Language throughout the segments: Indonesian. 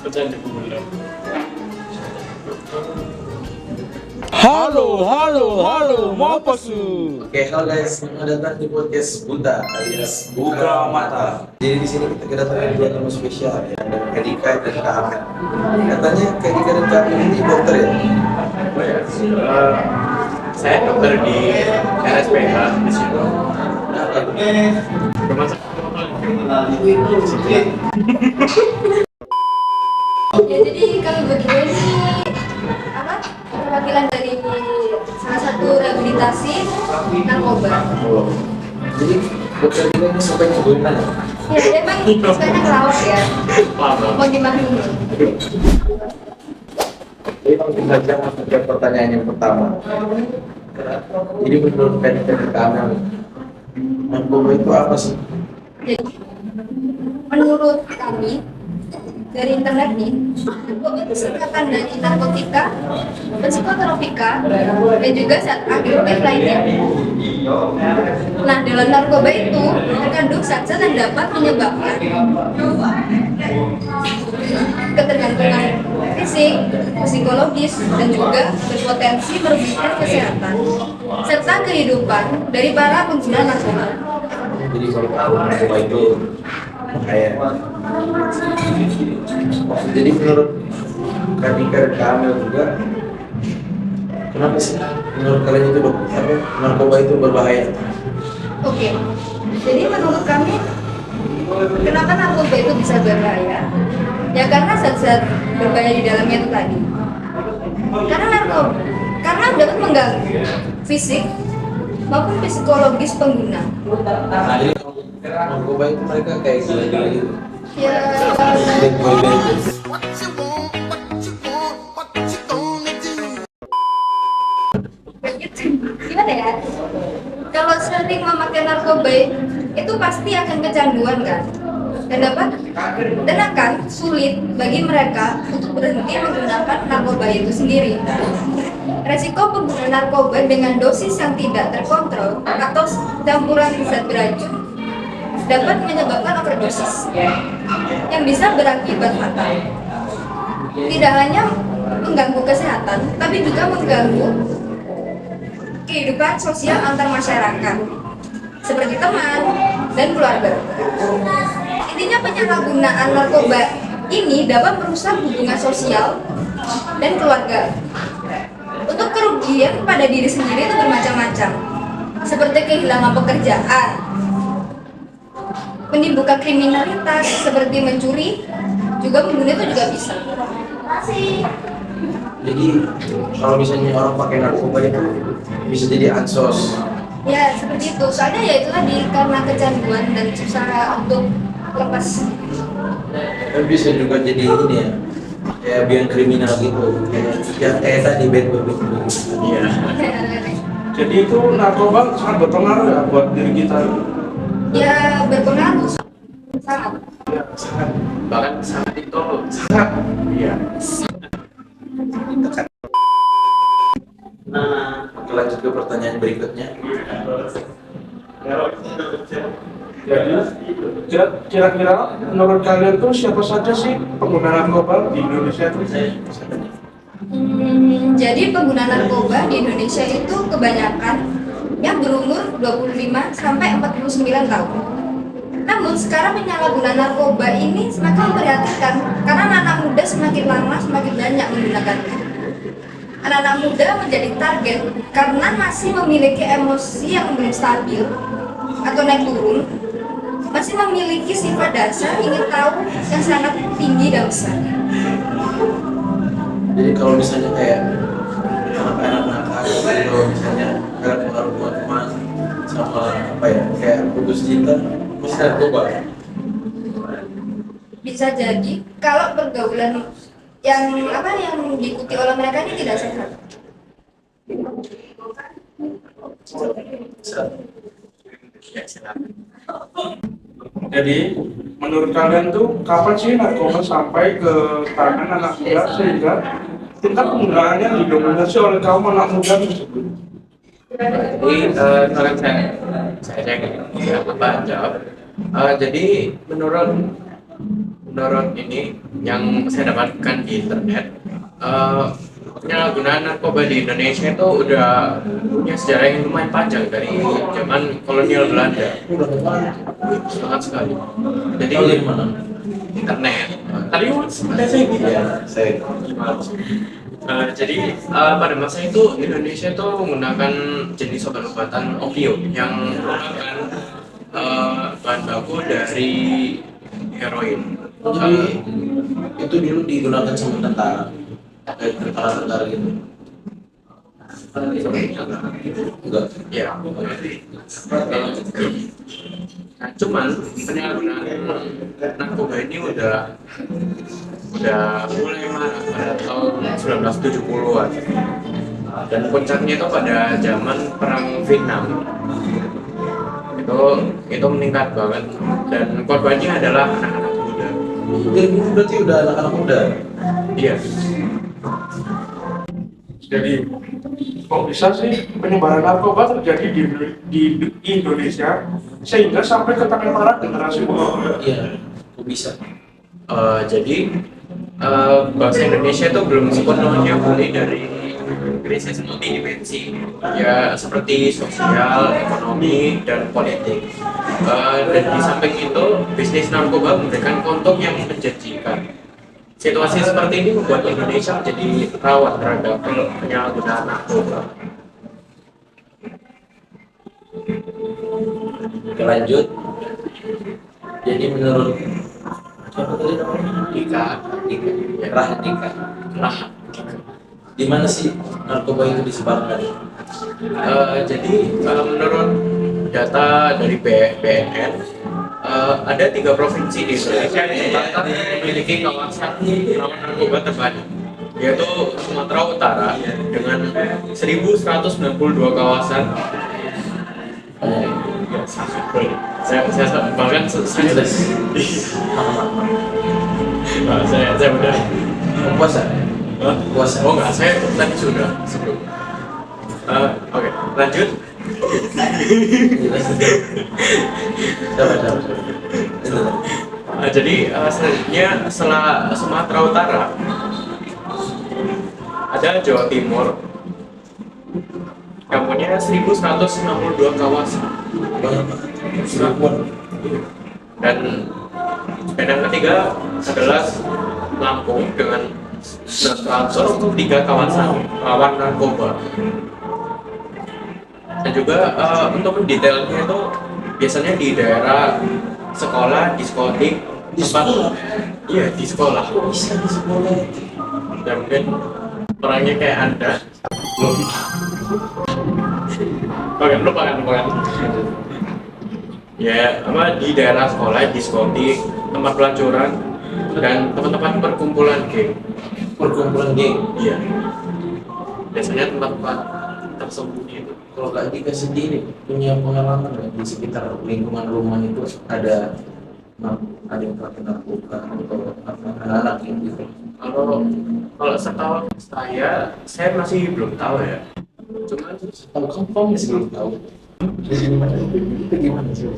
Halo, mau apa su? Oke, halo guys, selamat datang di podcast Buta alias Buka Mata. Jadi di sini kita kedatangan dua tamu spesial ya, ada Kak Dika dan Kak Ahmed. Katanya Kak Dika dan Kak Ahmed ini dokter ya? Saya dokter di RSPH di situ. Ya, jadi kalau berdua ini apa perwakilan dari salah satu rehabilitasi narkoba. Jadi dokter Dika ini sampai nyobain mana? Ya, dia emang sukanya ngelawak ya. Mau gimana? Jadi langsung saja masuk ke pertanyaan yang pertama. Jadi menurut Kak Dika dan Kak Ahmed, narkoba itu apa sih? Jadi menurut kami dari internet nih, narkoba itu singkatan dari narkotika, psikotropika, dan juga zat aktif lainnya. Nah, dalam narkoba itu terkandung zat-zat yang dapat menyebabkan ketergantungan fisik, psikologis, dan juga berpotensi merugikan kesehatan serta kehidupan dari para pengguna narkoba. Jadi kalau tahu narkoba itu kayak jadi menurut Kak Dika dan Kak Amel juga, kenapa sih menurut kalian itu narkoba itu berbahaya? Oke, jadi menurut kami, kenapa narkoba itu bisa berbahaya? Ya karena zat-zat berbahaya di dalamnya itu tadi. Karena dapat mengganggu fisik maupun psikologis pengguna. Nah, jadi narkoba itu mereka kayak gila-gila gitu. Ya, Bad boy bad boy. begitu. Gimana ya? Kalau sering memakai narkoba itu pasti akan kecanduan kan? Dan akan sulit bagi mereka untuk berhenti menggunakan narkoba itu sendiri. Resiko pengguna narkoba dengan dosis yang tidak terkontrol atau campuran zat beracun dapat menyebabkan overdosis yang bisa berakibat fatal. Tidak hanya mengganggu kesehatan, tapi juga mengganggu kehidupan sosial antar masyarakat, seperti teman dan keluarga. Intinya penyalahgunaan narkoba ini dapat merusak hubungan sosial dan keluarga. Untuk kerugian pada diri sendiri itu bermacam-macam, seperti kehilangan pekerjaan, menimbulkan kriminalitas seperti mencuri, juga membunuh itu juga bisa. Jadi kalau misalnya orang pakai narkoba itu bisa jadi ansos. Ya seperti itu, soalnya ya itu tadi karena kecanduan dan susah untuk lepas. Dan bisa juga jadi ini ya, kayak biang kriminal gitu. Kayak tadi bad boy bad boy. Iya. Jadi itu narkoba sangat berpengaruh ya buat diri kita. Ya berpengaruh sangat. Ya, sangat. Bahkan sangat itu sangat. Iya. Nah, oke, lanjut ke pertanyaan berikutnya. Jadi kira-kira menurut kalian tuh siapa saja sih pengguna narkoba di Indonesia itu? Jadi pengguna narkoba di Indonesia itu kebanyakan yang berumur 25 sampai 49 tahun. Namun sekarang penyalahgunaan narkoba ini semakin memprihatinkan karena anak muda semakin lama semakin banyak menggunakannya. Anak-anak muda menjadi target karena masih memiliki emosi yang belum stabil atau naik turun, masih memiliki sifat dasar ingin tahu yang sangat tinggi dan besar. Jadi kalau misalnya kayak anak-anak nakal gitu, misalnya karena pengaruh teman sama apa ya, kayak putus cinta, mesti narkoba. Bisa jadi kalau pergaulan yang diikuti oleh mereka ini tidak sehat. Jadi menurut kalian tuh kapan sih narkoba sampai ke tangan anak muda sehingga tingkat penggunaannya didominasi oleh kaum anak muda tersebut? Jadi kalau saya jawab. Jadi menurut menurut ini yang saya dapatkan di internet, penyalahgunaan narkoba di Indonesia itu udah punya sejarah yang lumayan panjang dari zaman kolonial Belanda. Udah kemana? Sangat sekali. Jadi Tahu dari mana? internet. Tadi sebenarnya saya gitu. Iya, saya. Jadi pada masa itu Indonesia itu menggunakan jenis obat-obatan opium yang merupakan bahan baku dari heroin. Jadi itu dulu digunakan sama tentara, kayak tentara gitu. Enggak. Ya. Nah, cuman penyalahgunaan narkoba ini udah mulai marak pada tahun 1970-an. Dan puncaknya itu pada zaman perang Vietnam. Itu meningkat banget dan korbannya adalah anak-anak muda. Dari dulu berarti udah anak-anak muda. Iya. Jadi kok bisa sih penyebaran narkoba terjadi di Indonesia sehingga sampai ke tangan para generasi muda? Iya, kok bisa? Jadi bangsa Indonesia itu belum sepenuhnya pulih dari krisis multidimensi ya seperti sosial, ekonomi, dan politik. Dan di samping itu bisnis narkoba memberikan keuntungan yang menjanjikan. Situasi seperti ini membuat Indonesia menjadi rawan terhadap penyalahgunaan narkoba. Oke, lanjut. Jadi menurut siapa tadi namanya? Dika, Rahdika. Di mana sih narkoba itu disebarkan? Jadi menurut data dari BNN ada 3 provinsi di Indonesia yang memiliki kawasan rawan narkoba terbanyak, yaitu Sumatera Utara dengan 1.192 kawasan. Saya bahkan saya udah Puasa? Puasa? Oh enggak, saya tadi sudah sebelum. Oke, lanjut. Jadi selanjutnya setelah Sumatera Utara ada Jawa Timur yang punya 1.162 kawasan. Dan yang ketiga adalah Lampung dengan 103 kawasan rawan narkoba. Dan juga untuk mendetailnya itu biasanya di daerah sekolah, diskotik, Di sekolah? Iya, di sekolah. Bisa di sekolah. Dan mungkin orangnya kayak Anda. Oke, lupakan. Ya, di daerah sekolah, diskotik, tempat pelacuran, dan tempat-tempat perkumpulan geng. Perkumpulan geng. Iya. Biasanya tempat-tempat tersembunyi itu. Kalau Kak Dika sendiri punya pengalaman nggak di sekitar lingkungan rumah itu ada yang pakai narkoba atau anak-anak yang gitu? Kalau setahu saya masih belum tahu ya. Cuma Kalau kamu masih belum tahu. Di sini mana? Itu gimana sih?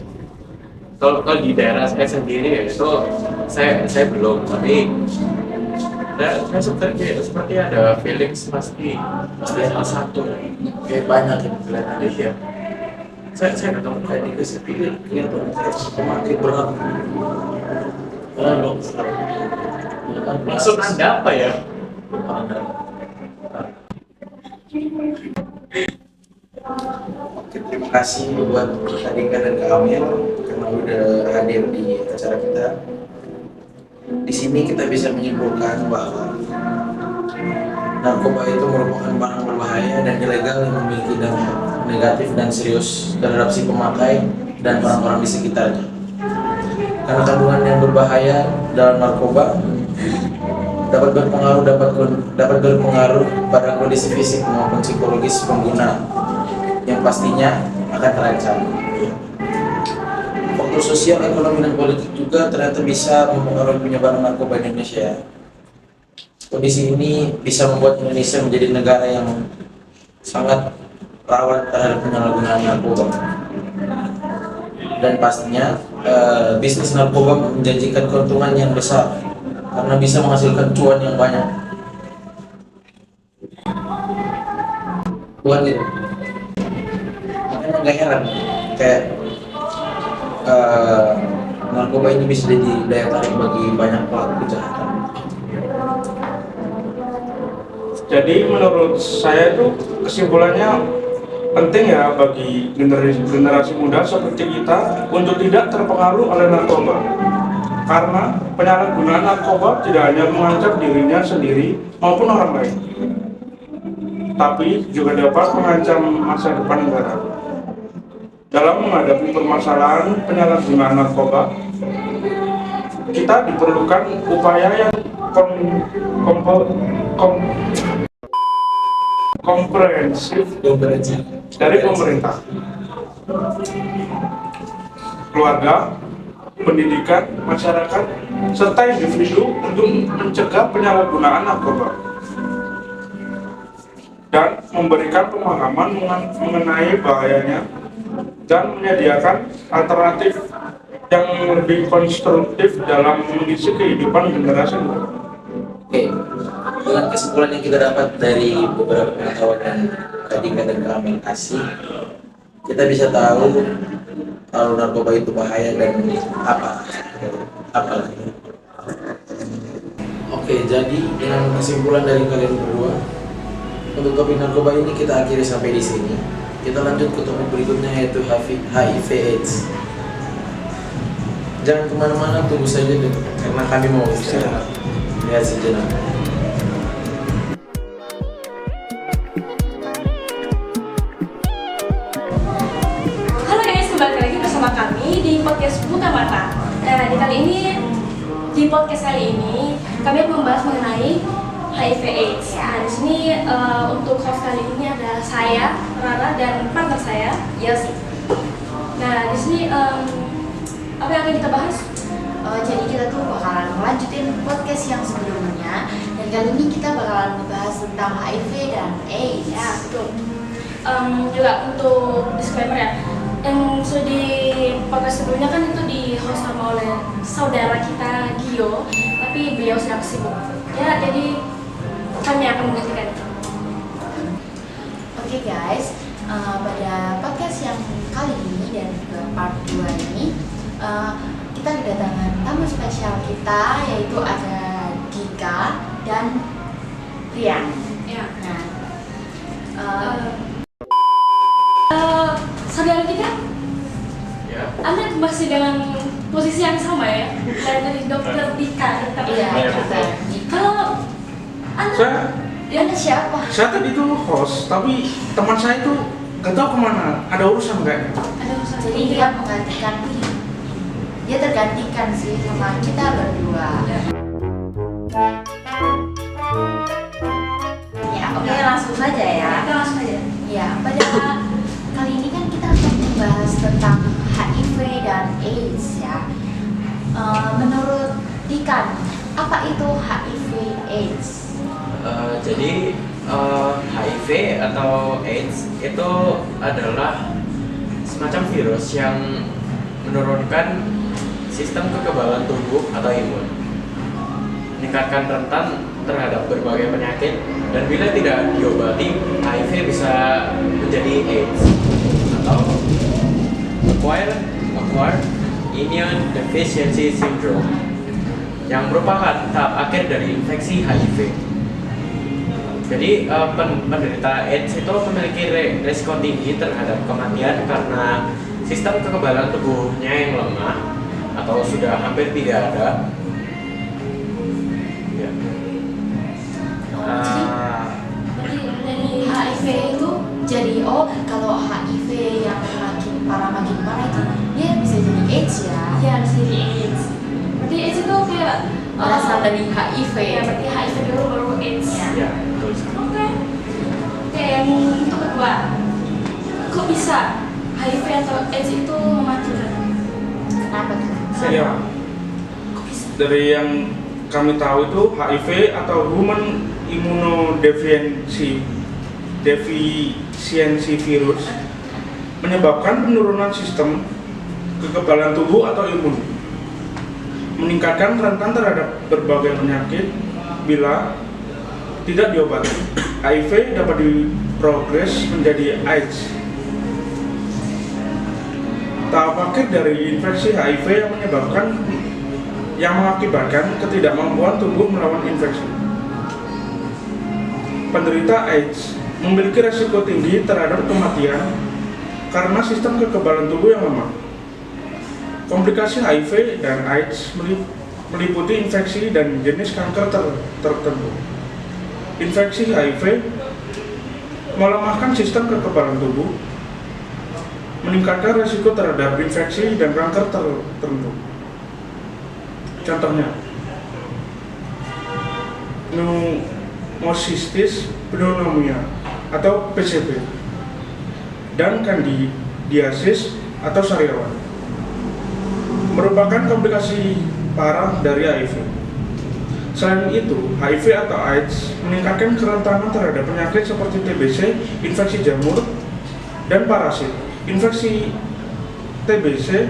kalau di daerah saya sendiri ya itu saya belum, tapi saya seperti ada feeling pasti salah satu Kayak banyak yang kelihatan. iya. Saya nggak tahu. Kayak Dika sendiri kelihatan kayak pemakai berat. Dok. Maksud Anda apa ya? Oke, terima kasih buat Kak Dika dan Kak Amir karena udah hadir di acara kita. Di sini kita bisa menyimpulkan bahwa narkoba itu merupakan barang berbahaya dan ilegal yang memiliki dampak negatif dan serius terhadap si pemakai dan orang-orang di sekitarnya. Karena kandungan yang berbahaya dalam narkoba dapat berpengaruh pada kondisi fisik maupun psikologis pengguna yang pastinya akan terancam. Faktor sosial, ekonomi, dan politik juga ternyata bisa mempengaruhi penyebaran narkoba di Indonesia. Kondisi ini bisa membuat Indonesia menjadi negara yang sangat rawan terhadap penyalahgunaan narkoba. dan pastinya bisnis narkoba menjanjikan keuntungan yang besar karena bisa menghasilkan cuan yang banyak. Bukan gitu. Makanya nggak heran kayak narkoba ini bisa jadi daya tarik bagi banyak pelaku kejahatan. Jadi menurut saya itu kesimpulannya penting ya bagi generasi muda seperti kita untuk tidak terpengaruh oleh narkoba. Karena penyalahgunaan narkoba tidak hanya mengancam dirinya sendiri maupun orang lain, tapi juga dapat mengancam masa depan negara. Dalam menghadapi permasalahan penyalahgunaan narkoba, kita diperlukan upaya yang komprehensif dari pemerintah, keluarga, pendidikan, masyarakat, serta individu untuk mencegah penyalahgunaan narkoba dan memberikan pemahaman mengenai bahayanya dan menyediakan alternatif yang lebih konstruktif dalam mengisi kehidupan generasi muda. Oke, dengan kesimpulan yang kita dapat dari beberapa pengetahuan yang tadi dan kami kasih, kita bisa tahu kalau narkoba itu bahaya dan apa lagi. Oke, jadi dengan kesimpulan dari kalian berdua, untuk topik narkoba ini kita akhiri sampai di sini. Kita lanjut ke topik berikutnya, yaitu HIV/AIDS. Jangan kemana-mana, tunggu saja deh, karena kami mau istirahat. Lihat sejenak. Halo guys, kembali lagi bersama kami di podcast Buka Mata. Di podcast kali ini kami akan membahas mengenai HIV/AIDS. Nah, di sini untuk host kali ini ada saya, Rara, dan partner saya, Yosi. Nah, di sini apa yang akan kita bahas? Jadi kita tuh bakalan melanjutin podcast yang sebelumnya, dan kali ini kita bakalan membahas tentang HIV dan AIDS. Ya, betul. Juga untuk disclaimer ya, yang sudah di podcast sebelumnya kan itu di host sama oleh saudara kita Gio, tapi beliau sedang sibuk. Ya, jadi kami akan menggantikan. Oke guys, pada podcast yang kali ini dan juga part 2 ini kita kedatangan tamu spesial kita, yaitu ada Dika dan Rian. Ya. Nah, Saudara kita, Ya. Anda masih dengan posisi yang sama ya, dari dokter Dika. iya, Iya, kita. Kalau Anda, Anda siapa? Saya tadi tuh host, tapi teman saya tuh gak tahu kemana, ada urusan kayaknya. ada urusan. Jadi dia menggantikan, dia tergantikan sih sama kita berdua. Ya. Ya, oke, langsung saja ya. Kita langsung aja. Ya, pada kali ini kan kita akan membahas tentang HIV dan AIDS ya. Menurut Dikan, apa itu HIV/AIDS? Jadi HIV atau AIDS itu adalah semacam virus yang menurunkan sistem kekebalan tubuh atau imun, meningkatkan rentan terhadap berbagai penyakit, dan bila tidak diobati, HIV bisa menjadi AIDS atau acquired immune deficiency syndrome, yang merupakan tahap akhir dari infeksi HIV. Jadi penderita AIDS itu memiliki risiko tinggi terhadap kematian karena sistem kekebalan tubuhnya yang lemah atau sudah hampir tidak ada. Ya. Jadi HIV itu jadi kalau HIV yang makin parah itu dia bisa jadi AIDS ya. Ya, di sini AIDS. Berarti AIDS itu kayak Berasal dari HIV. Ya, berarti HIV dulu baru AIDS. Ya. Ya, betul sekali. Oke. Oke, yang untuk kedua, kok bisa HIV atau AIDS itu mematikan? Kenapa tuh? Ya, Kok bisa? dari yang kami tahu itu HIV atau Human Immunodeficiency Deficiency Virus menyebabkan penurunan sistem kekebalan tubuh atau imun, meningkatkan rentan terhadap berbagai penyakit bila tidak diobati. HIV dapat diprogres menjadi AIDS. Tahap akhir dari infeksi HIV yang mengakibatkan ketidakmampuan tubuh melawan infeksi. Penderita AIDS memiliki resiko tinggi terhadap kematian karena sistem kekebalan tubuh yang lemah. Komplikasi HIV dan AIDS meliputi infeksi dan jenis kanker tertentu. Infeksi HIV melemahkan sistem kekebalan tubuh, meningkatkan risiko terhadap infeksi dan kanker tertentu. Contohnya, pneumocystis pneumonia atau PCP dan candidiasis atau sariawan merupakan komplikasi parah dari HIV. Selain itu, HIV atau AIDS meningkatkan kerentanan terhadap penyakit seperti TBC, infeksi jamur, dan parasit. Infeksi TBC,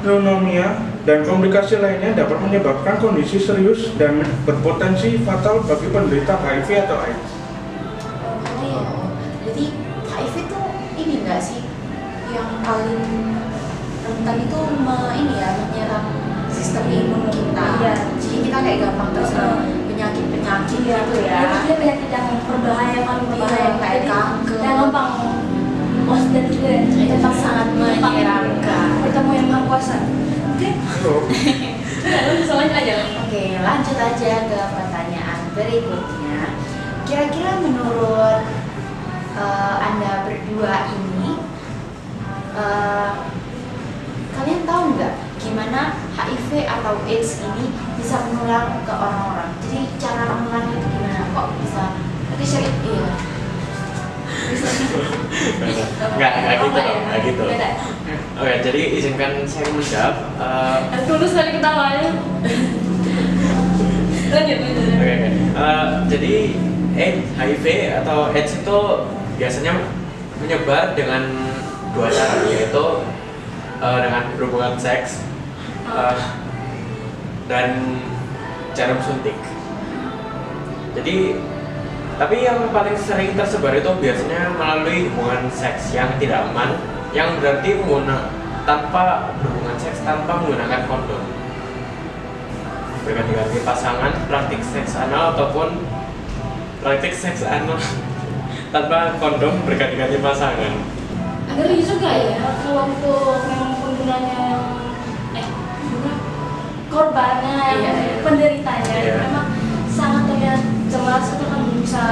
pneumonia, dan komplikasi lainnya dapat menyebabkan kondisi serius dan berpotensi fatal bagi penderita HIV atau AIDS. Oh iya, jadi HIV itu ini enggak sih yang paling rentan itu menyerang sistem imun kita. Iya. Jadi kita kayak gampang terserang penyakit-penyakit gitu ya. Dia penyakit yang berbahaya, paling berbahaya Kayak kanker. yang gampang dan juga Itu sangat menyeramkan. bertemu yang maha kuasa. Oke. Soalnya aja. Oke, lanjut aja ke pertanyaan berikutnya. Kira-kira menurut Anda berdua ini, kalian tahu nggak gimana HIV atau AIDS ini bisa menular ke orang-orang? Jadi cara menularnya itu gimana? Kok bisa? Tapi iya. Nggak gitu. Beda. Oke, jadi izinkan saya menjawab. Tulus dari ketawanya. Lanjut. Oke. Jadi HIV atau AIDS itu biasanya menyebar dengan dua cara, yaitu dengan berhubungan seks dan jarum suntik. Jadi, tapi yang paling sering tersebar itu biasanya melalui hubungan seks yang tidak aman, yang berarti tanpa berhubungan seks tanpa menggunakan kondom, berganti-ganti pasangan, praktik seks anal ataupun praktik seks anal tanpa kondom, berganti-ganti pasangan. Ngeri juga ya kalau untuk memang penggunanya korbannya, penderitanya memang sangat terlihat jelas itu kan bisa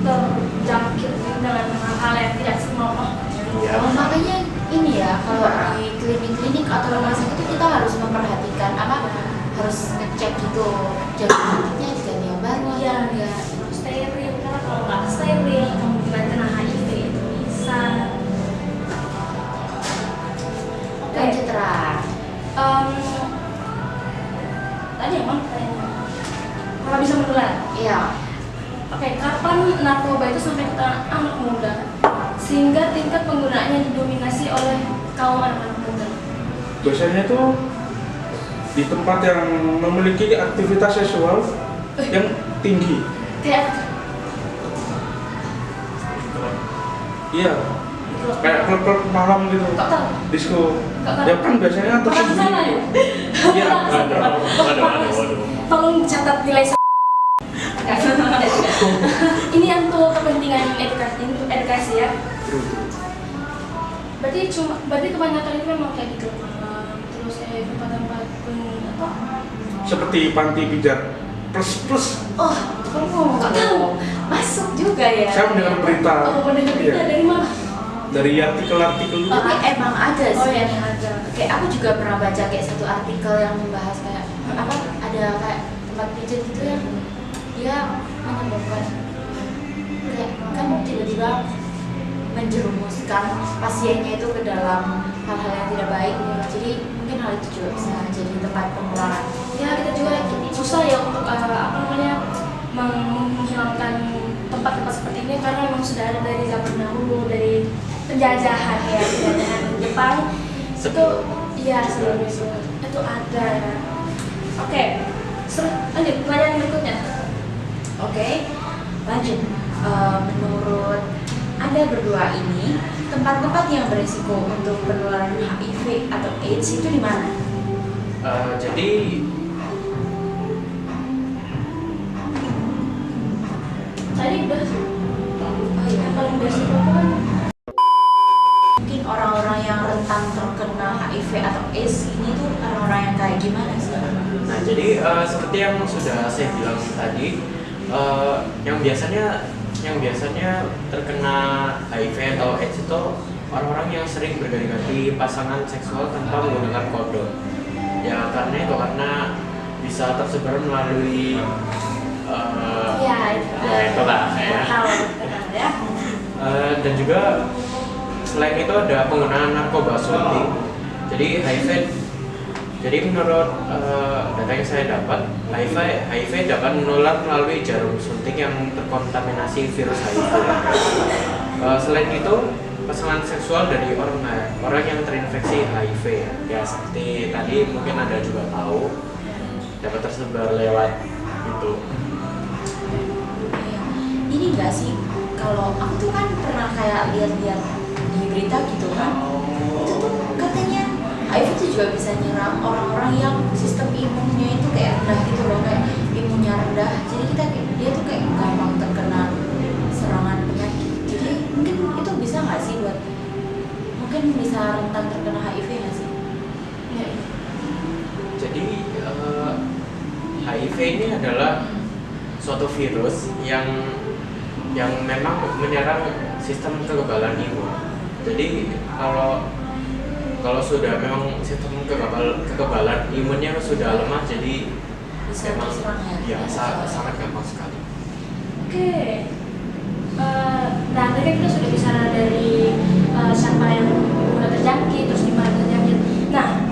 terjangkit dengan hal-hal yang tidak senonoh. Iya. Makanya ini ya, kalau di klinik-klinik atau rumah sakit itu kita harus memperhatikan harus ngecek gitu jaringannya diganti yang baru Iya, atau enggak. steril, karena kalau nggak steril kemungkinan kena HIV itu bisa. Lanjut Ra. Tadi emang pertanyaannya kalau bisa menular. Iya. Oke, kapan narkoba itu sampai ke tangan anak muda sehingga tingkat penggunaannya didominasi oleh kaum anak-anak muda? Biasanya itu di tempat yang memiliki aktivitas seksual yang tinggi. Kayak Iya, kayak klub-klub malam gitu, kok tahu? disco. Kok tahu? Ya kan biasanya Pernah ke sana ya? Iya. Waduh. Tolong catat nilai ini untuk kepentingan edukasi ya. Berarti kebanyakan itu memang kayak di klub malam, terus tempat-tempat apa? Seperti panti pijat plus. Oh, kok tahu? Masuk juga ya. Saya mendengar berita. Oh, mendengar berita Iya. dari mana? Dari artikel-artikel itu. Tapi emang ada sih. Oh ya, ada. Kayak aku juga pernah baca kayak satu artikel yang membahas kayak ada kayak tempat pijat gitu yang dia menyebabkan kayak kan tiba-tiba menjerumuskan pasiennya itu ke dalam hal-hal yang tidak baik. Jadi mungkin hal itu juga bisa jadi tempat penularan. Ya kita juga susah ya untuk menghilangkan tempat-tempat seperti ini karena memang sudah ada dari zaman dahulu, dari penjajahan Jepang Jepang itu iya sebelum itu ada ya. Oke, lanjut pertanyaan berikutnya. Oke, lanjut. Menurut Anda berdua ini, tempat-tempat yang berisiko untuk penularan HIV atau AIDS itu di mana? Jadi Tadi udah Oh iya, yang paling berisiko kan mungkin orang-orang yang rentan terkena HIV atau AIDS ini tuh orang-orang yang kayak gimana sih? Nah, jadi seperti yang sudah saya bilang tadi, yang biasanya terkena HIV atau AIDS itu orang-orang yang sering berganti-ganti pasangan seksual tanpa menggunakan kondom. Ya karena bisa tersebar melalui ya itu itulah ya. tahu benar ya. Dan juga selain itu ada penggunaan narkoba suntik. Jadi menurut data yang saya dapat, HIV dapat menular melalui jarum suntik yang terkontaminasi virus HIV. Selain itu, pasangan seksual dari orang yang terinfeksi HIV ya seperti tadi mungkin Anda juga tahu dapat tersebar lewat itu. Iya. Ini enggak sih, kalau aku tuh kan pernah kayak lihat-lihat di berita gitu kan, itu tuh katanya HIV itu juga bisa nyerang orang-orang yang sistem imunnya itu kayak rendah gitu loh, kayak imunnya rendah, jadi dia tuh kayak gampang terkena serangan penyakit. Jadi mungkin itu bisa nggak sih mungkin bisa rentan terkena HIV nggak sih? Ya. Jadi HIV ini adalah suatu virus yang memang menyerang sistem kekebalan imun. Jadi kalau sudah memang sistem kekebalan imunnya sudah lemah, jadi Bisa memang terserang ya? sangat gampang sekali. Oke. Nah, tadi kan kita sudah bicara dari siapa yang mudah terjangkit, terus di mana terjangkit. Nah,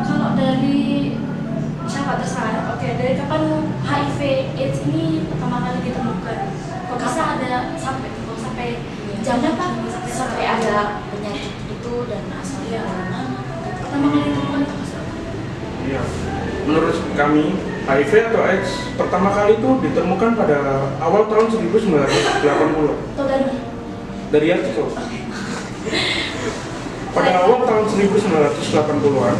kalau dari siapa terserah. Oke, dari kapan HIV AIDS ini pertama kali ditemukan? Kok bisa ada sampai jam Kenapa berapa? sampai ada penyakit itu dan asalnya dari mana? Pertama kali ditemukan itu pas? Iya. Menurut kami, HIV atau AIDS pertama kali itu ditemukan pada awal tahun 1980 Atau dari dari artikel. Pada awal tahun 1980-an,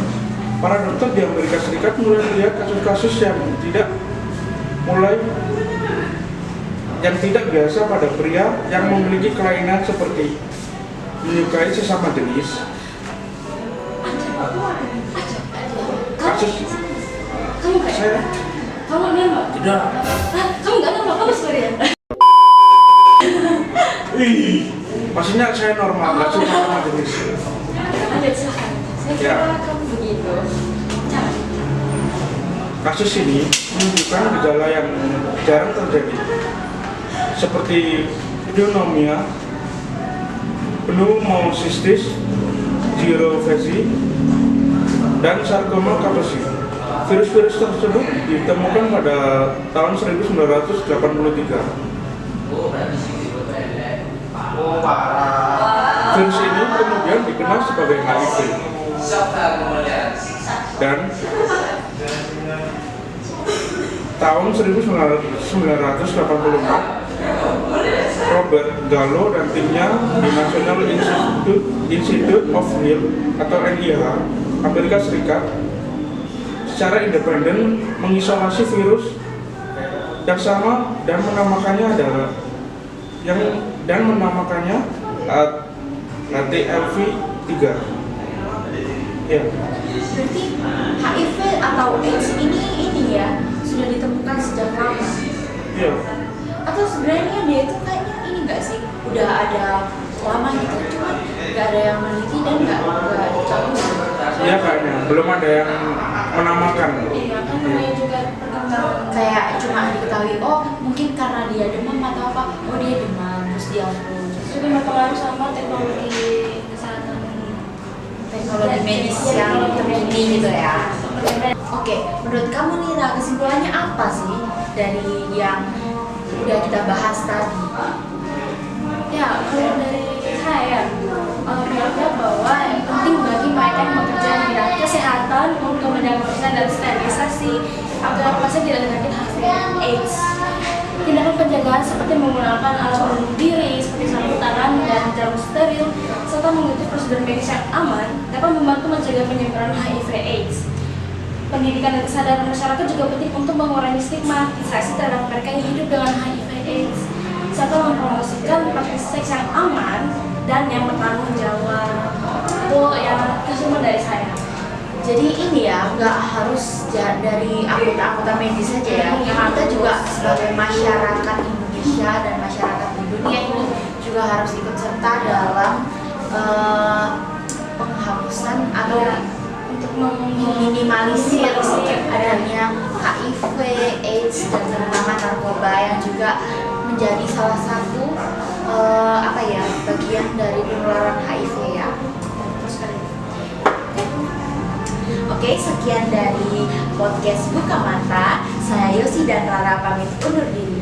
para dokter di Amerika Serikat mulai melihat kasus-kasus yang tidak biasa pada pria yang memiliki kelainan seperti menyukai sesama jenis. Kasus kamu nggak? saya Kamu nembak? tidak. Hah? Kamu nggak nembak? Kamu sekalian? Maksudnya saya normal, nggak suka sama jenis. Lanjut silahkan. Saya Ya. kira kamu begitu. Jangan. Kasus ini menunjukkan gejala yang jarang terjadi, seperti pneumonia, pneumocystis jirovecii, dan sarcoma kaposi. Virus-virus tersebut ditemukan pada tahun 1983. Virus ini kemudian dikenal sebagai HIV. Dan tahun 1984, Robert Gallo dan timnya di National Institute of Health atau NIH Amerika Serikat secara independen mengisolasi virus yang sama dan menamakannya HTLV-3. Ya. Berarti HIV atau AIDS ini ya sudah ditemukan sejak lama. Iya. Atau sebenarnya dia itu kayaknya ini enggak sih udah ada lama gitu, cuma nggak ada yang meneliti dan nggak dicabut. Iya kayaknya belum ada yang menamakan. Iya, kan namanya juga perkembangan. Kayak cuma diketahui oh mungkin karena dia demam atau apa, oh dia demam terus dia Juga berpengaruh sama teknologi kesehatan. teknologi medis yang terkini gitu ya. Oke, menurut kamu Nira kesimpulannya apa sih dari yang udah kita bahas tadi? Ya, kalau dari saya menganggap bahwa yang penting bagi mereka yang bekerja di bidang kesehatan untuk mendiagnosa dan sterilisasi agar pasien tidak terjangkit HIV/AIDS. Tindakan pencegahan seperti menggunakan alat pelindung diri seperti sarung tangan dan jarum steril serta mengikuti prosedur medis yang aman dapat membantu mencegah penyebaran HIV/AIDS. Pendidikan dan kesadaran masyarakat juga penting untuk mengurangi stigmatisasi terhadap mereka yang hidup dengan HIV/AIDS serta mempromosikan praktik seks yang aman dan yang bertanggung jawab. Itu yang kesimpulan dari saya. Jadi ini ya, nggak harus dari anggota-anggota medis saja ya. Kita juga sebagai masyarakat Indonesia dan masyarakat di dunia ini juga harus ikut serta dalam penghapusan atau Untuk meminimalisir adanya HIV, AIDS dan terutama narkoba yang juga menjadi salah satu bagian dari penularan HIV ya. Oke, sekian dari podcast Buka Mata. Saya Yosi dan Rara pamit undur diri.